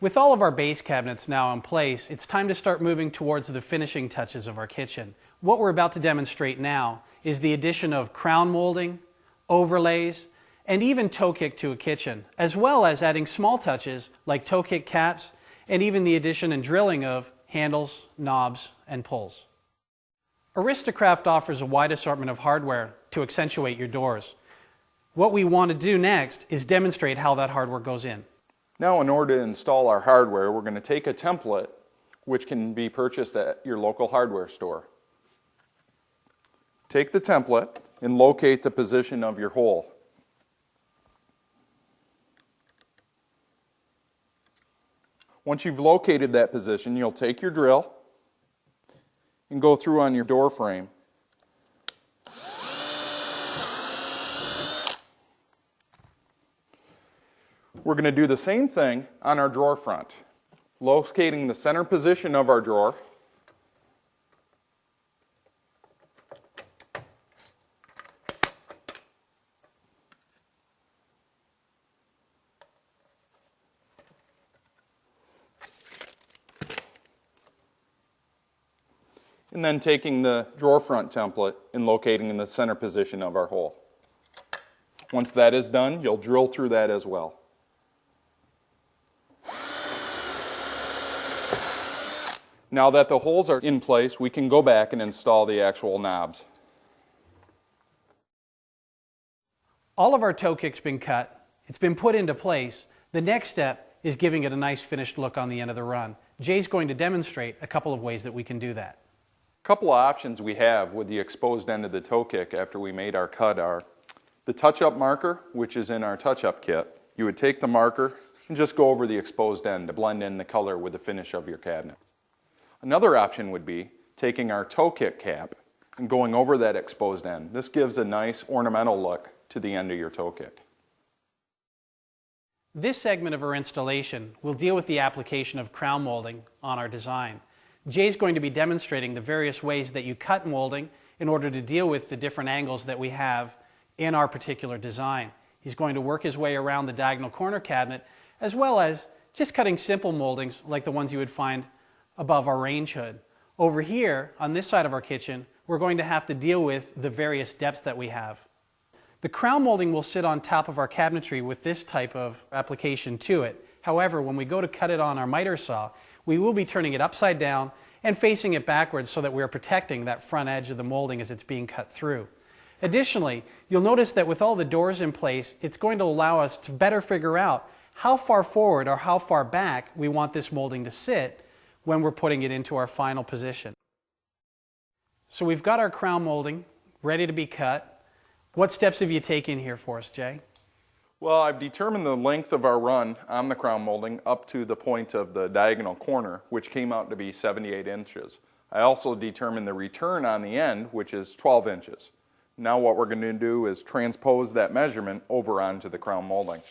With all of our base cabinets now in place, it's time to start moving towards the finishing touches of our kitchen. What we're about to demonstrate now is the addition of crown molding, overlays, and even Toekick to a kitchen, as well as adding small touches like Toekick caps and even the addition and drilling of handles, knobs, and pulls. Aristokraft offers a wide assortment of hardware to accentuate your doors. What we want to do next is demonstrate how that hardware goes in. Now, in order to install our hardware, we're going to take a template which can be purchased at your local hardware store. Take the template and locate the position of your hole. Once you've located that position, you'll take your drill and go through on your door frame. We're going to do the same thing on our drawer front, locating the center position of our drawer. And then taking the drawer front template and locating in the center position of our hole. Once that is done, you'll drill through that as well. Now that the holes are in place, we can go back and install the actual knobs. All of our Toekick's been cut, it's been put into place. The next step is giving it a nice finished look on the end of the run. Jay's going to demonstrate a couple of ways that we can do that. A couple of options we have with the exposed end of the Toekick after we made our cut are the touch-up marker, which is in our touch-up kit. You would take the marker and just go over the exposed end to blend in the color with the finish of your cabinet. Another option would be taking our Toekick cap and going over that exposed end. This gives a nice ornamental look to the end of your Toekick. This segment of our installation will deal with the application of crown molding on our design. Jay's going to be demonstrating the various ways that you cut molding in order to deal with the different angles that we have in our particular design. He's going to work his way around the diagonal corner cabinet, as well as just cutting simple moldings like the ones you would find above our range hood. Over here, on this side of our kitchen, we're going to have to deal with the various depths that we have. The crown molding will sit on top of our cabinetry with this type of application to it. However, when we go to cut it on our miter saw, we will be turning it upside down and facing it backwards so that we are protecting that front edge of the molding as it's being cut through. Additionally, you'll notice that with all the doors in place, it's going to allow us to better figure out how far forward or how far back we want this molding to sit when we're putting it into our final position. So we've got our crown molding ready to be cut. What steps have you taken here for us, Jay? Well, I've determined the length of our run on the crown molding up to the point of the diagonal corner, which came out to be 78 inches. I also determined the return on the end, which is 12 inches. Now what we're going to do is transpose that measurement over onto the crown molding.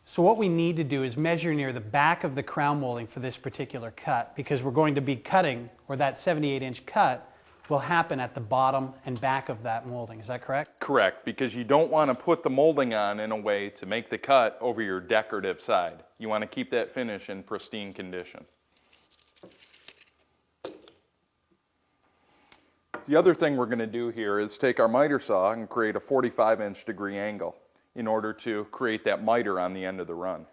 So what we need to do is measure near the back of the crown molding for this particular cut, because we're going to be cutting, or that 78-inch cut will happen at the bottom and back of that molding. Is that correct? Correct, because you don't want to put the molding on in a way to make the cut over your decorative side. You want to keep that finish in pristine condition. The other thing we're going to do here is take our miter saw and create a 45-inch degree angle in order to create that miter on the end of the run.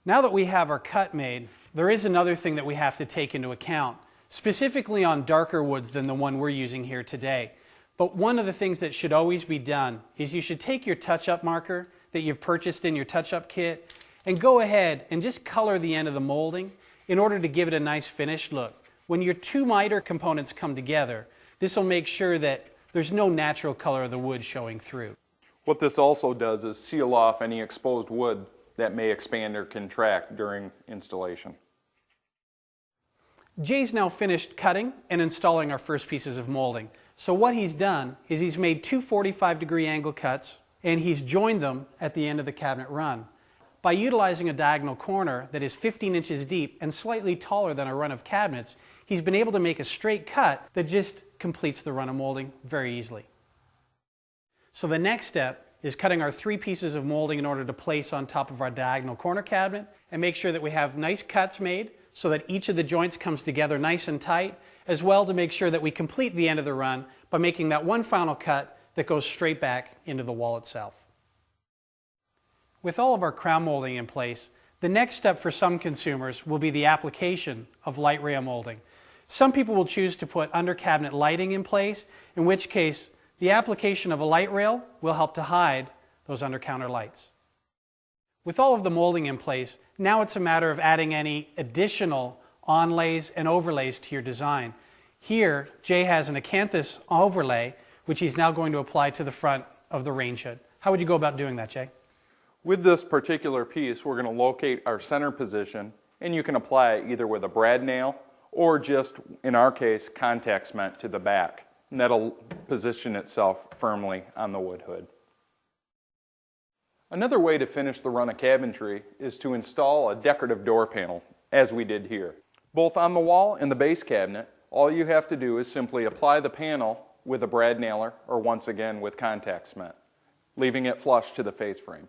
Now that we have our cut made, there is another thing that we have to take into account, specifically on darker woods than the one we're using here today. But one of the things that should always be done is you should take your touch-up marker that you've purchased in your touch-up kit and go ahead and just color the end of the molding in order to give it a nice finished look. When your two miter components come together, this will make sure that there's no natural color of the wood showing through. What this also does is seal off any exposed wood that may expand or contract during installation. Jay's now finished cutting and installing our first pieces of molding. So what he's done is he's made two 45-degree angle cuts and he's joined them at the end of the cabinet run. by utilizing a diagonal corner that is 15 inches deep and slightly taller than a run of cabinets, he's been able to make a straight cut that just completes the run of molding very easily. So the next step is cutting our 3 pieces of molding in order to place on top of our diagonal corner cabinet and make sure that we have nice cuts made so that each of the joints comes together nice and tight, as well to make sure that we complete the end of the run by making that one final cut that goes straight back into the wall itself. With all of our crown molding in place, the next step for some consumers will be the application of light rail molding. Some people will choose to put under cabinet lighting in place, in which case the application of a light rail will help to hide those under counter lights. With all of the molding in place, now it's a matter of adding any additional onlays and overlays to your design. Here, Jay has an acanthus overlay, which he's now going to apply to the front of the range hood. How would you go about doing that, Jay? With this particular piece, we're going to locate our center position, and you can apply it either with a brad nail or just, in our case, contact cement to the back. And that'll position itself firmly on the wood hood. Another way to finish the run of cabinetry is to install a decorative door panel, as we did here. Both on the wall and the base cabinet, all you have to do is simply apply the panel with a brad nailer, or once again with contact cement, leaving it flush to the face frame.